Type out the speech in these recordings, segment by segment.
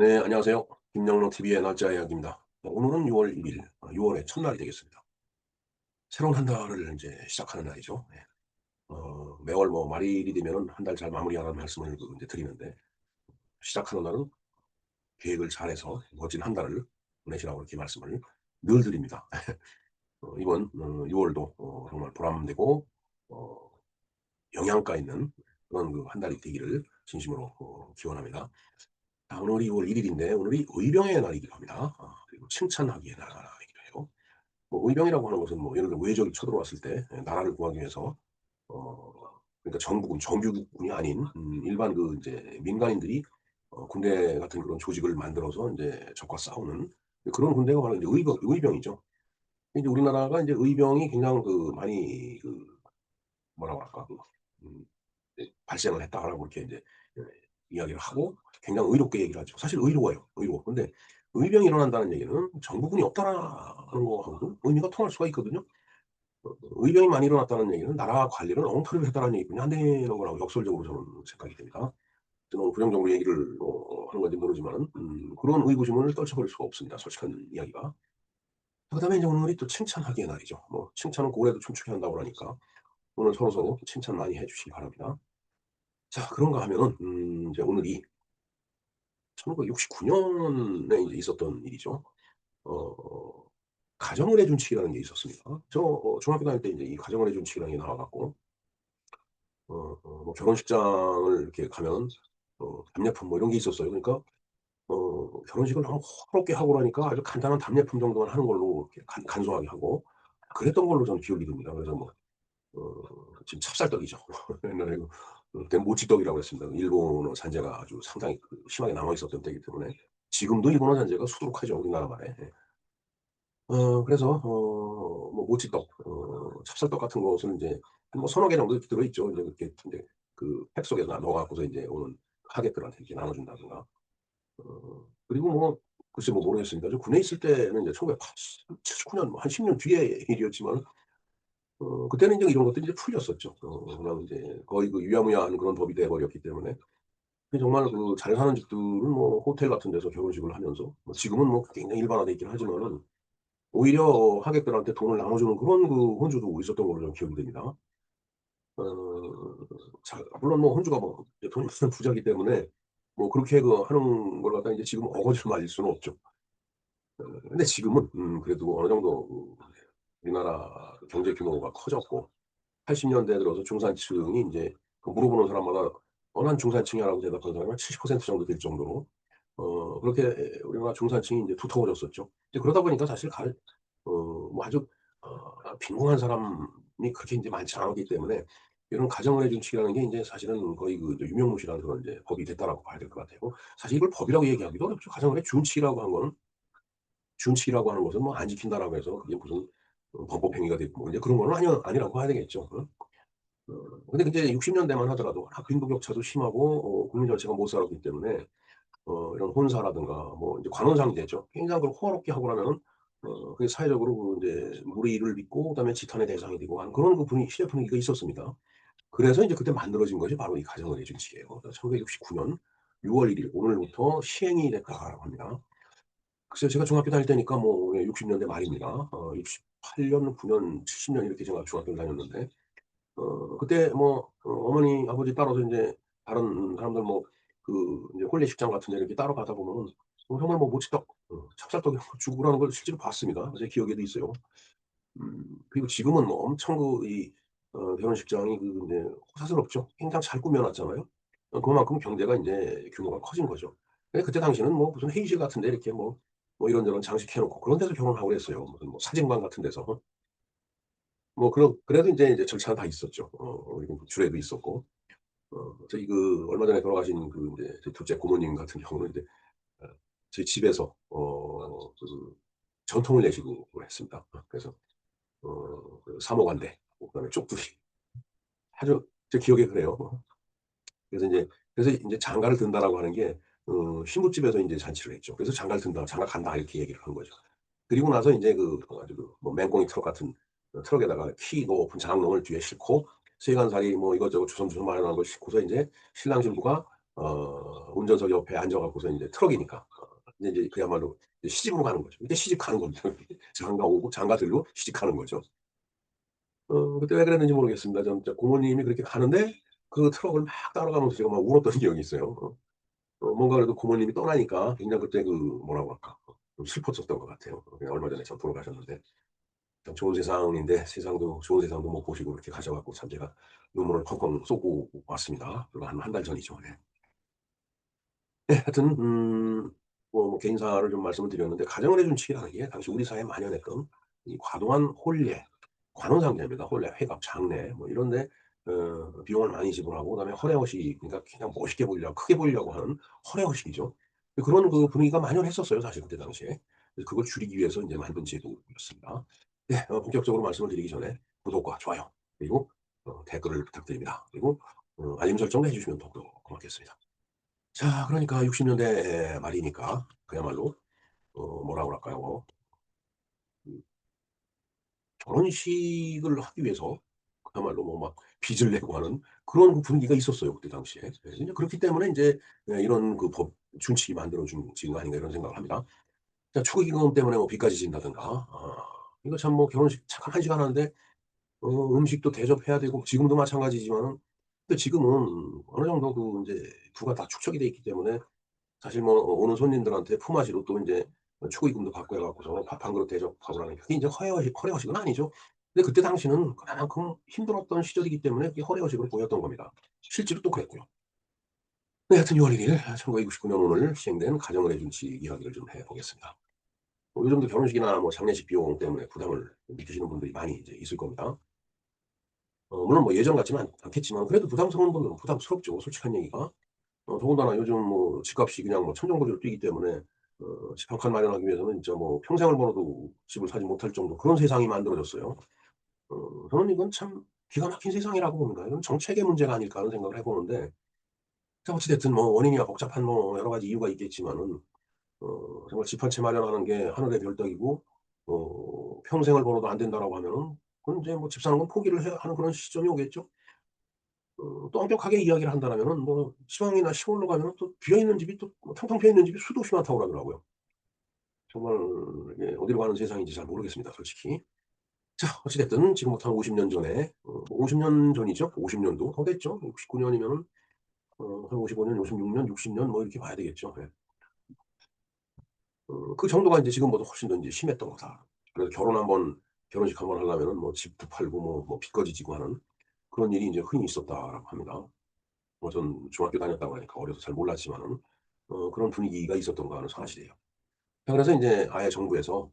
네, 안녕하세요. 김영로 TV의 날짜 이야기입니다. 오늘은 6월 1일, 6월의 첫날이 되겠습니다. 새로운 한 달을 이제 시작하는 날이죠. 네. 매월 뭐 말일이 되면은 한 달 잘 마무리하라는 말씀을 이제 드리는데, 시작하는 날은 계획을 잘해서 멋진 한 달을 보내시라고 이렇게 말씀을 늘 드립니다. 이번 6월도 정말 보람되고 어, 영양가 있는 그런 그 한 달이 되기를 진심으로 기원합니다. 자, 오늘이 6월 1일인데 오늘이 의병의 날이기도 합니다. 그리고 칭찬하기의 날이기도 해요. 뭐 의병이라고 하는 것은 뭐 예를 들어 외적이 쳐들어왔을 때 나라를 구하기 위해서 어 그러니까 전국은 정규군이 아닌 일반 그 이제 민간인들이 군대 같은 그런 조직을 만들어서 이제 적과 싸우는 그런 군대가 바로 이제 의병이죠. 이제 우리나라가 이제 의병이 굉장히 그 많이 그 뭐라고 할까 음 발생을 했다라고 이렇게 이제 예 이야기를 하고 굉장히 의롭게 얘기를 하죠. 사실 의로워요. 의로워. 근데 의병이 일어난다는 얘기는 정부군이 없다라는 거하고도 의미가 통할 수가 있거든요. 의병이 많이 일어났다는 얘기는 나라 관리를 엉터리로 했다는 얘기뿐이 안 되는 거라고 역설적으로 저는 생각이 됩니다. 저는 부정적으로 얘기를 하는 건지 모르지만은 그런 의구심을 떨쳐버릴 수가 없습니다, 솔직한 이야기가. 그다음에 인제 오늘이 또 칭찬하기의 날이죠. 뭐 칭찬은 고래도 춤추게 한다고 그러니까 오늘 서로서로 칭찬 많이 해 주시기 바랍니다. 자, 그런가 하면은 이제 오늘이 1969 년에 이제 있었던 일이죠. 어 가정을 해 준 칙이라는 게 있었습니다. 저 중학교 다닐 때 인제 이 가정을 해 준 칙이라는 게 나와 갖고 뭐 결혼식장을 이렇게 가면 답례품 뭐 이런 게 있었어요. 그러니까 결혼식을 너무 호화롭게 하고 나니까 아주 간단한 답례품 정도만 하는 걸로 이렇게 간소하게 하고 그랬던 걸로 저는 기억이 듭니다. 그래서 뭐 지금 찹쌀떡이죠. 옛날에 그때 모찌떡이라고 했습니다. 일본어 잔재가 아주 상당히 그 심하게 남아 있었던 때이기 때문에 지금도 일본어 잔재가 수두룩하죠, 우리나라 말에. 예. 그래서 뭐 모찌떡 찹쌀떡 같은 것은 인제 뭐 서너 개 정도 이렇게 들어 있죠. 인제 그렇게 인제 그 팩 속에 넣어 갖고서 인제 오는 하객들한테 이렇게 나눠 준다든가. 그리고 뭐 글쎄 뭐 모르겠습니다. 저 군에 있을 때는 이제 1979년 뭐 한 10년 뒤의 일이었지만 그때는 인제 이런 것들이 이제 풀렸었죠. 그냥 인제 거의 그 유야무야한 그런 법이 돼 버렸기 때문에. 근데 정말 그 잘 사는 집들은 뭐 호텔 같은 데서 결혼식을 하면서 뭐 지금은 뭐 굉장히 일반화돼 있긴 하지만은 오히려 하객들한테 돈을 나눠주는 그런 그 혼주도 있었던 걸로 저는 기억이 됩니다. 자, 물론 뭐 혼주가 뭐 이제 돈이 많은 부자이기 때문에 뭐 그렇게 그 하는 걸 갖다가 인제 지금 어거지로 말릴 수는 없죠. 근데 지금은 그래도 어느 정도 우리나라 경제 규모가 커졌고 80 년대 들어서 중산층이 인제 그 물어보는 사람마다 "난 중산층이야."라고 대답하는 사람이 한 70% 정도 될 정도로 그렇게 우리나라 중산층이 인제 두터워졌었죠. 이제 그러다 보니까 사실 뭐 아주 빈곤한 사람이 그렇게 인제 많지 않았기 때문에 이런 가정을 해준 칙이라는 게 인제 사실은 거의 그 이제 유명무실한 그런 이제 법이 됐다라고 봐야 될 것 같아요. 사실 이걸 법이라고 얘기하기도 어렵죠. 가정을 해 준 칙이라고 하는 거는 준칙이라고 하는 것은 뭐 안 지킨다라고 해서 그게 무슨 범법 행위가 됐고 뭐 이제 그런 거는 아니라고 봐야 되겠죠. 근데 이제 60 년대만 하더라도 워낙 빈부격차도 심하고 국민 전체가 못 살았기 때문에 이런 혼사라든가 뭐 이제 관혼상제죠. 굉장히 그걸 호화롭게 하고 나면은 그게 사회적으로 그 인제 무리를 빚고 그다음에 지탄의 대상이 되고 하는 그런 그 시대 분위기가 있었습니다. 그래서 인제 그때 만들어진 것이 바로 이 가정을 해준 칙이에요. 그래서 1969년 6월 1일 오늘부터 시행이 됐다고 합니다. 글쎄요. 제가 중학교 다닐 때니까 뭐 60 년대 말입니다. 68 년, 9년, 70년 이렇게 제가 중학교를 다녔는데 그때 뭐 어머니 아버지 따라서 인제 다른 사람들 뭐 그 인제 혼례식장 같은 데 이렇게 따로 가다 보면은 정말 뭐 모치떡 찹쌀떡 이런 거 주고 그러는 걸 실제로 봤습니다. 제 기억에도 있어요. 그리고 지금은 뭐 엄청 그 이 결혼식장이 그 인제 호사스럽죠. 굉장히 잘 꾸며 놨잖아요. 그만큼 경제가 인제 규모가 커진 거죠. 근데 그때 당시에는 뭐 무슨 회의실 같은 데 이렇게 뭐 이런저런 장식해 놓고 그런 데서 결혼하고 그랬어요. 무슨 뭐 사진관 같은 데서. 뭐 그래도 인제 절차가 다 있었죠. 그리고 그 주례도 있었고. 저희 그 얼마 전에 돌아가신 그 인제 저희 둘째 고모님 같은 경우는 인제 어 저희 집에서 그 전통을 내시고 했습니다. 그래서 그 사모관대 그다음에 쪽두리 아주 제 기억에 그래요. 그래서 인제 "장가를 든다."라고 하는 게 신부집에서 인제 잔치를 했죠. 그래서 "장가를 든다. 장가 간다." 이렇게 얘기를 한 거죠. 그리고 나서 인제 아주 그 뭐 맹꽁이 트럭 같은 트럭에다가 키 높은 장롱을 뒤에 싣고 세간살이 뭐 이것저것 주섬주섬 마련한 걸 싣고서 인제 신랑 신부가 운전석 옆에 앉아 갖고서 인제 트럭이니까 이제 그야말로 이제 시집으로 가는 거죠. 이때 시집 가는 겁니다. 장가 오고 장가 들고 시집 가는 거죠. 그때 왜 그랬는지 모르겠습니다. 전 진짜 고모님이 그렇게 가는데 그 트럭을 막 따라가면서 제가 막 울었던 기억이 있어요. 뭔가 그래도 고모님이 떠나니까 굉장히 그때 그 뭐라고 할까. 좀 슬펐었던 것 같아요. 그냥 얼마 전에 참 돌아가셨는데. 참 좋은 세상인데 세상도 좋은 세상도 못 보시고 그렇게 가셔 갖고 참 제가 눈물을 펑펑 쏟고 왔습니다. 불과 한 달 전이죠. 네. 네 하여튼 뭐 개인사를 좀 말씀을 드렸는데 가정을 해준 치기라는 게 당시 우리 사회에 만연했던 이 과도한 혼례, 관혼상제입니다. 혼례, 회갑, 장례 뭐 이런 데 비용을 많이 지불하고 그다음에 허례허식 그러니까 그냥 멋있게 보이려고 크게 보이려고 하는 허례허식이죠. 그런 그 분위기가 만연했었어요 사실 그때 당시에. 그래서 그걸 줄이기 위해서 인제 만든 제도였습니다. 네 본격적으로 말씀을 드리기 전에 구독과 좋아요 그리고 댓글을 부탁드립니다. 그리고 알림 설정도 해 주시면 더욱더 고맙겠습니다. 자 그러니까 60 년대 말이니까 그야말로 뭐라 그럴까요? 음 결혼식을 하기 위해서 그야말로 뭐 막 빚을 내고 하는 그런 그 분위기가 있었어요 그때 당시에. 예 인제 그렇기 때문에 인제 이런 그 법 준칙이 만들어 진 거 아닌가 이런 생각을 합니다. 자 축의금 때문에 뭐 빚까지 진다든가 이거 참 뭐 결혼식 잠깐 1 시간 하는데 음식도 대접해야 되고 지금도 마찬가지지만은 근데 지금은 어느 정도 그 인제 부가 다 축적이 돼 있기 때문에 사실 뭐 오는 손님들한테 품앗이로 또 인제 축의금도 받고 해 갖고서 밥 한 그릇 대접하고 하는 그게 인제 허례허식은 아니죠. 근데 그때 당시는 그만큼 힘들었던 시절이기 때문에 그게 허례허식으로 보였던 겁니다. 실제로 또 그랬고요. 네 하여튼 6월 1일 1969년 오늘 시행된 가정을 해준 칙 이야기를 좀 해 보겠습니다. 요즘도 결혼식이나 뭐 장례식 비용 때문에 부담을 느끼시는 분들이 많이 이제 있을 겁니다. 물론 뭐 예전 같지는 않겠지만 그래도 부담스러운 분들은 부담스럽죠, 솔직한 얘기가. 더군다나 요즘 뭐 집값이 그냥 뭐 천정부지로 뛰기 때문에 집 한 칸 마련하기 위해서는 진짜 뭐 평생을 벌어도 집을 사지 못할 정도 그런 세상이 만들어졌어요. 저는 이건 참 기가 막힌 세상이라고 봅니다. 이건 정책의 문제가 아닐까 하는 생각을 해 보는데 자 어찌 됐든 뭐 원인이야 복잡한 뭐 여러 가지 이유가 있겠지만은 정말 집 한 채 마련하는 게 하늘의 별따기고 평생을 벌어도 안 된다라고 하면은 그건 이제 뭐 집 사는 건 포기를 해야 하는 그런 시점이 오겠죠. 또 엄격하게 이야기를 한다라면은 뭐 지방이나 시골로 가면은 또 비어 있는 집이 또 뭐 텅텅 비어 있는 집이 수도 없이 많다고 그러더라고요. 정말 이게 어디로 가는 세상인지 잘 모르겠습니다 솔직히. 자 어찌 됐든 지금부터 한 50년 전에 50년 전이죠. 50 년도 더 됐죠. 69 년이면은 한 55 년, 56 년, 60년 뭐 이렇게 봐야 되겠죠. 예. 그 정도가 인제 지금보다 훨씬 더 인제 심했던 거다. 그래서 결혼식 한번 하려면은 뭐 집도 팔고 뭐 빚까지 지고 하는 그런 일이 인제 흔히 있었다라고 합니다. 뭐 전 중학교 다녔다고 하니까 어려서 잘 몰랐지만은 그런 분위기가 있었던 거는 사실이에요. 자 그래서 인제 아예 정부에서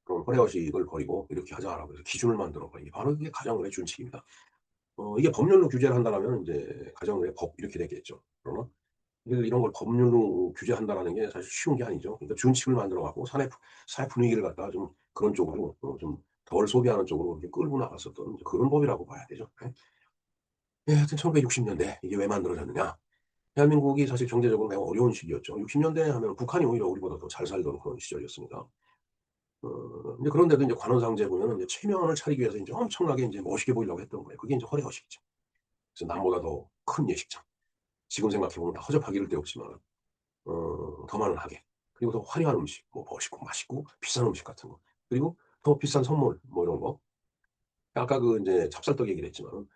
그런 허례허식을 버리고 "이렇게 하자."라고 해서 기준을 만들어 봐. 이게 바로 이게 가정의례 준칙입니다. 이게 법률로 규제를 한다라면 인제 가정의례 법 이렇게 되겠죠. 그러나 이런 걸 법률로 규제한다라는 게 사실 쉬운 게 아니죠. 그러니까 준칙을 만들어 갖고 사회 분위기를 갖다가 좀 그런 쪽으로 좀 덜 소비하는 쪽으로 이렇게 끌고 나갔었던 이제 그런 법이라고 봐야 되죠. 예. 예 하여튼 1960 년대 이게 왜 만들어졌느냐. 대한민국이 사실 경제적으로 매우 어려운 시기였죠. 60 년대 하면 북한이 오히려 우리보다 더 잘 살던 그런 시절이었습니다. 근데 그런데도 인제 관원상제 보면은 인제 체면을 차리기 위해서 인제 엄청나게 인제 멋있게 보이려고 했던 거예요. 그게 인제 허례허식이죠. 그래서 남보다 더 큰 예식장. 지금 생각해 보면 다 허접하기 이를 데 없지만 더 많은 하객 그리고 더 화려한 음식 뭐 멋있고 맛있고 비싼 음식 같은 거 그리고 더 비싼 선물 뭐 이런 거. 아까 그 인제 찹쌀떡 얘기를 했지만은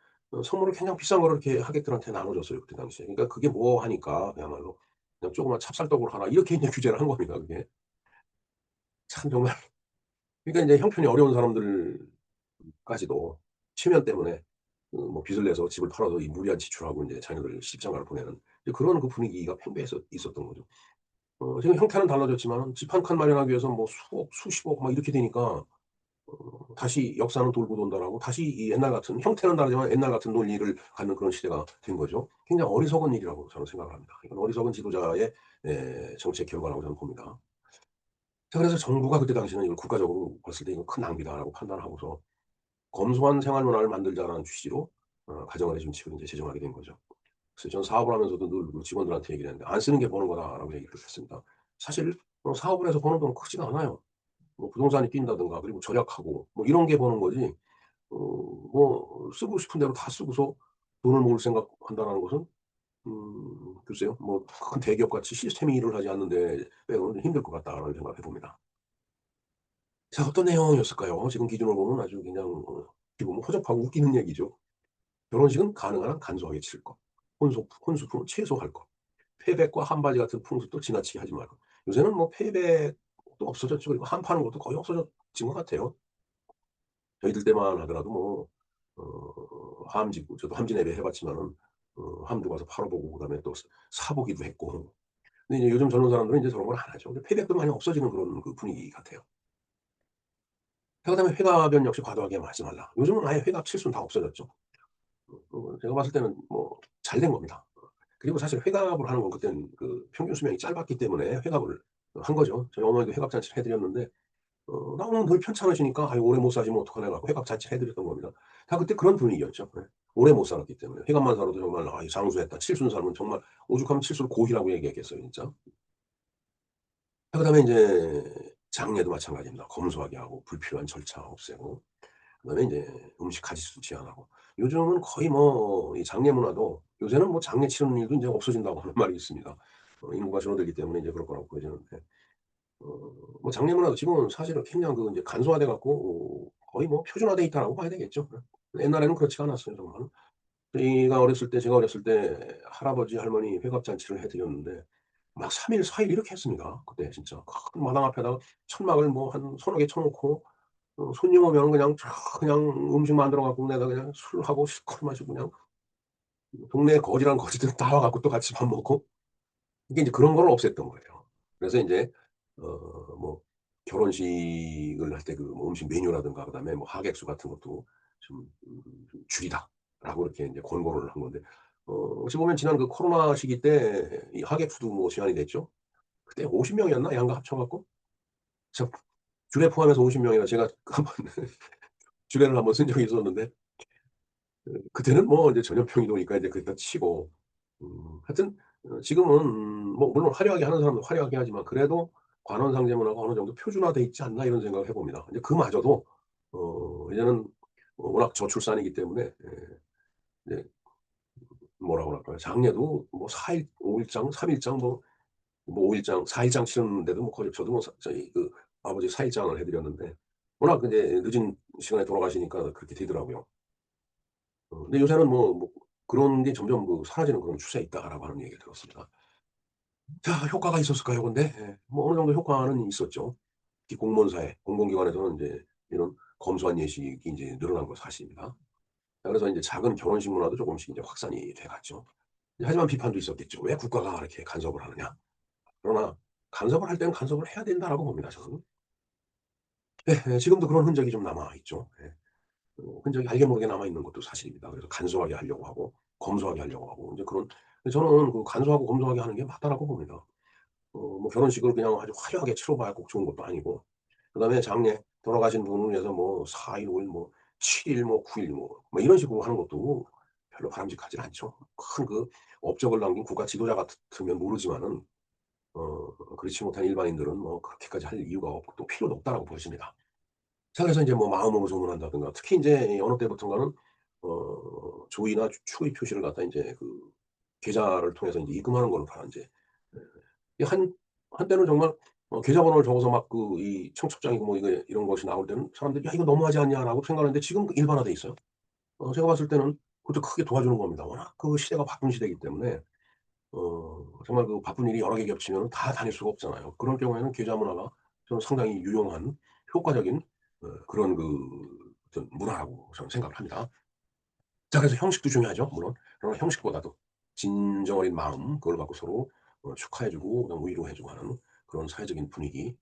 선물을 그냥 비싼 거를 이렇게 하객들한테 나눠 줬어요 그때 당시에. 그러니까 그게 뭐 하니까 그야말로 그냥 "조그만 찹쌀떡으로 하라." 이렇게 인제 규제를 한 겁니다 그게. 참 정말 그러니까 인제 형편이 어려운 사람들까지도 체면 때문에 뭐 빚을 내서 집을 팔아도 이 무리한 지출하고 인제 자녀들을 시집장가를 보내는 이제 그런 그 분위기가 팽배해서 있었던 거죠. 지금 형태는 달라졌지만은 집 한 칸 마련하기 위해서 뭐 수억, 수십억 막 이렇게 되니까 다시 역사는 돌고 돈다라고 다시 이 옛날 같은 형태는 다르지만 옛날 같은 논리를 갖는 그런 시대가 된 거죠. 굉장히 어리석은 일이라고 저는 생각을 합니다. 이건 어리석은 지도자의 정책 결과라고 저는 봅니다. 자 그래서 정부가 그때 당시에는 이걸 국가적으로 봤을 때 '이건 큰 낭비다.'라고 판단하고서 '검소한 생활 문화를 만들자.'라는 취지로 가정의 준칙을 인제 제정하게 된 거죠. 그래서 저는 사업을 하면서도 늘 그 직원들한테 얘기를 했는데 "안 쓰는 게 버는 거다."라고 얘기를 했습니다. 사실 사업을 해서 버는 돈은 크지가 않아요. 뭐 부동산이 뛴다든가 그리고 절약하고 뭐 이런 게 버는 거지 뭐 쓰고 싶은 대로 다 쓰고서 돈을 모을 생각한다라는 것은 글쎄요. 뭐 큰 대기업 같이 시스템이 일을 하지 않는데 빼고는 힘들 것 같다라는 생각을 해 봅니다. 자, 어떤 내용이었을까요? 지금 기준으로 보면 아주 그냥 어떻게 보면 허접하고 웃기는 얘기죠. 결혼식은 가능한 한 간소하게 치를 것. 혼수품은 최소할 것. 패백과 한바지 같은 풍습도 지나치게 하지 말고. 요새는 뭐 패백도 없어졌죠. 그리고 한파는 것도 거의 없어진 것 같아요. 저희들 때만 하더라도 뭐 함지고 저도 함진 예배 해 봤지만은 함도 가서 팔아 보고 그다음에 또 사 보기도 했고. 근데 이제 요즘 젊은 사람들은 이제 저런 걸 안 하죠. 근데 패백도 많이 없어지는 그런 그 분위기 같아요. 그다음에 회갑은 역시 과도하게 하지 말라. 요즘은 아예 회갑 칠수는 다 없어졌죠. 제가 봤을 때는 뭐 잘 된 겁니다. 그리고 사실 회갑을 하는 건 그때는 그 평균 수명이 짧았기 때문에 회갑을 한 거죠. 저희 어머니도 회갑 잔치를 해 드렸는데 너무 늘 편찮으시니까 '아유 오래 못 사시면 어떡하나.' 해 갖고 회갑 잔치를 해 드렸던 겁니다. 다 그때 그런 분위기였죠. 예. 오래 못 살았기 때문에. 회갑만 살아도 정말 '아이 장수했다.' 칠순 살면 정말 오죽하면 칠수를 고희라고 얘기했겠어요 진짜. 그다음에 인제 장례도 마찬가지입니다. 검소하게 하고 불필요한 절차 없애고 그다음에 인제 음식 가짓수 제한하고. 요즘은 거의 뭐 이 장례 문화도 요새는 뭐 장례 치르는 일도 인제 없어진다고 하는 말이 있습니다. 인구가 줄어들기 때문에 인제 그럴 거라고 보여지는데 뭐 장례 문화도 지금은 사실은 굉장히 그 인제 간소화돼 갖고 거의 뭐 표준화돼 있다라고 봐야 되겠죠. 옛날에는 그렇지가 않았어요 정말. 제가 어렸을 때 할아버지 할머니 회갑 잔치를 해 드렸는데 막 3 일 4일 이렇게 했습니다. 그때 진짜 큰 마당 앞에다가 천막을 뭐 한 서너 개 쳐 놓고 손님 오면은 그냥 쫙 그냥 음식 만들어 갖고 내가 그냥 술하고 실컷 마시고 그냥 동네 거지랑 거지들 다 와 갖고 또 같이 밥 먹고 이게 인제 그런 거를 없앴던 거예요. 그래서 인제 뭐 결혼식을 할 때 그 뭐 음식 메뉴라든가 그다음에 뭐 하객수 같은 것도 좀 줄이라라고 이렇게 인제 권고를 한 건데 어찌 보면 지난 그 코로나 시기 때 이 하객수도 뭐 제한이 됐죠. 그때 50 명이었나 양가 합쳐 갖고? 참 주례 포함해서 50 명이라 제가 한번 주례를 한번 쓴 적이 있었는데 그때는 뭐 이제 전염병이 도니까 이제 그랬다 치고 하여튼 지금은 뭐 물론 화려하게 하는 사람도 화려하게 하지만 그래도 '관원 상제 문화가 어느 정도 표준화돼 있지 않나.' 이런 생각을 해 봅니다. 이제 그마저도 이제는 워낙 저출산이기 때문에 이제 뭐라 그럴까요? 장례도 뭐 4 일 5 일장 3 일장 뭐 5 일장 4 일장 치렀는데도 뭐 거의 저도 뭐 저희 그 아버지 4 일장을 해 드렸는데 워낙 근데 늦은 시간에 돌아가시니까 그렇게 되더라고요. 근데 요새는 뭐 그런 게 점점 그 사라지는 그런 추세에 있다라고 하는 얘기를 들었습니다. 자, 효과가 있었을까요 근데? 예. 뭐 어느 정도 효과는 있었죠. 특히 공무원사회, 공공기관에서는 인제 이런 검소한 예식이 인제 늘어난 건 사실입니다. 자, 그래서 인제 작은 결혼식 문화도 조금씩 이제 확산이 돼 갔죠. 하지만 비판도 있었겠죠. '왜 국가가 이렇게 간섭을 하느냐.' 그러나 '간섭을 할 때는 간섭을 해야 된다.'라고 봅니다 저는. 예 지금도 그런 흔적이 좀 남아 있죠. 예. 흔적이 알게 모르게 남아 있는 것도 사실입니다. 그래서 간소하게 하려고 하고 검소하게 하려고 하고 인제 그런 저는 그 '간소하고 검소하게 하는 게 맞다.'라고 봅니다. 뭐 결혼식을 그냥 아주 화려하게 치러 봐야 꼭 좋은 것도 아니고 그다음에 장례 돌아가신 분을 위해서 뭐 4 일 5 일 뭐 7일 뭐 9일 뭐 이런 식으로 하는 것도 별로 바람직하진 않죠. 큰 그 업적을 남긴 국가 지도자 같으면 모르지만은 그렇지 못한 일반인들은 뭐 그렇게까지 할 이유가 없고 또 필요도 없다라고 보여집니다. 자, 그래서 인제 뭐 마음으로 주문한다든가 특히 인제 어느 때부턴가는 조의나 추의 표시를 갖다 인제 그 계좌를 통해서 인제 입금하는 걸로 다 인제 예 이 한때는 정말 계좌번호를 적어서 막 그 이 청첩장이고 뭐 이거 이런 것이 나올 때는 사람들이 '야 이거 너무하지 않냐.'라고 생각하는데 지금 일반화돼 있어요. 제가 봤을 때는 그것도 크게 도와주는 겁니다. 워낙 그 시대가 바쁜 시대이기 때문에 정말 그 바쁜 일이 여러 개 겹치면은 다 다닐 수가 없잖아요. 그런 경우에는 계좌 문화가 저는 상당히 유용한 효과적인 그런 그 어떤 문화라고 저는 생각을 합니다. 자, 그래서 형식도 중요하죠 물론. 그러나 형식보다도 진정 어린 마음 그걸 갖고 서로 축하해 주고 그다음 위로해 주고 하는 그런 사회적인 분위기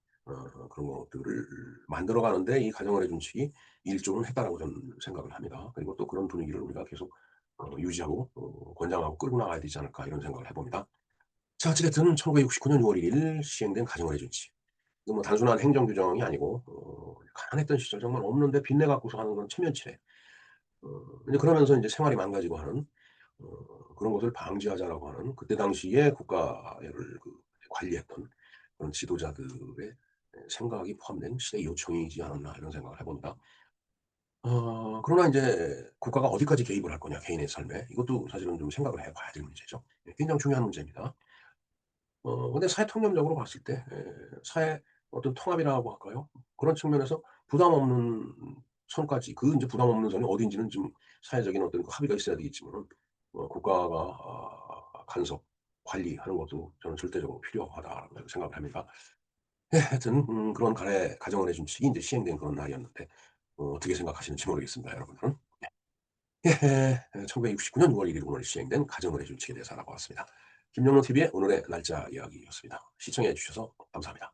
그런 것들을 만들어 가는데 이 가정을 해준 측이 일조는 했다라고 저는 생각을 합니다. 그리고 또 그런 분위기를 우리가 계속 유지하고 권장하고 끌고 나가야 되지 않을까 이런 생각을 해 봅니다. 자, 어찌 됐든 1969년 6월 1일 시행된 가정을 해준 치. 이거 뭐 단순한 행정 규정이 아니고 가난했던 시절 정말 없는데 빚내 갖고서 하는 그런 체면치레. 이제 그러면서 인제 생활이 망가지고 하는 그런 것을 방지하자라고 하는 그때 당시에 국가를 그 관리했던 그런 지도자들의 생각이 포함된 시대의 요청이지 않았나 이런 생각을 해 봅니다. 그러나 인제 국가가 어디까지 개입을 할 거냐 개인의 삶에 이것도 사실은 좀 생각을 해 봐야 될 문제죠. 예 굉장히 중요한 문제입니다. 근데 사회 통념적으로 봤을 때 사회 어떤 통합이라고 할까요? 그런 측면에서 부담 없는 선까지 그 인제 부담 없는 선이 어딘지는 좀 사회적인 어떤 그 합의가 있어야 되겠지만은 국가가 간섭, 관리하는 것도 저는 절대적으로 필요하다라고 생각을 합니다. 예 하여튼 그런 가정원의 준칙이 인제 시행된 그런 날이었는데 어떻게 생각하시는지 모르겠습니다 여러분은. 예. 1969년 6월 1일 오늘 시행된 가정원의 준칙에 대해서 알아보았습니다. 김영로 TV의 오늘의 날짜 이야기였습니다. 시청해 주셔서 감사합니다.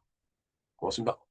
고맙습니다.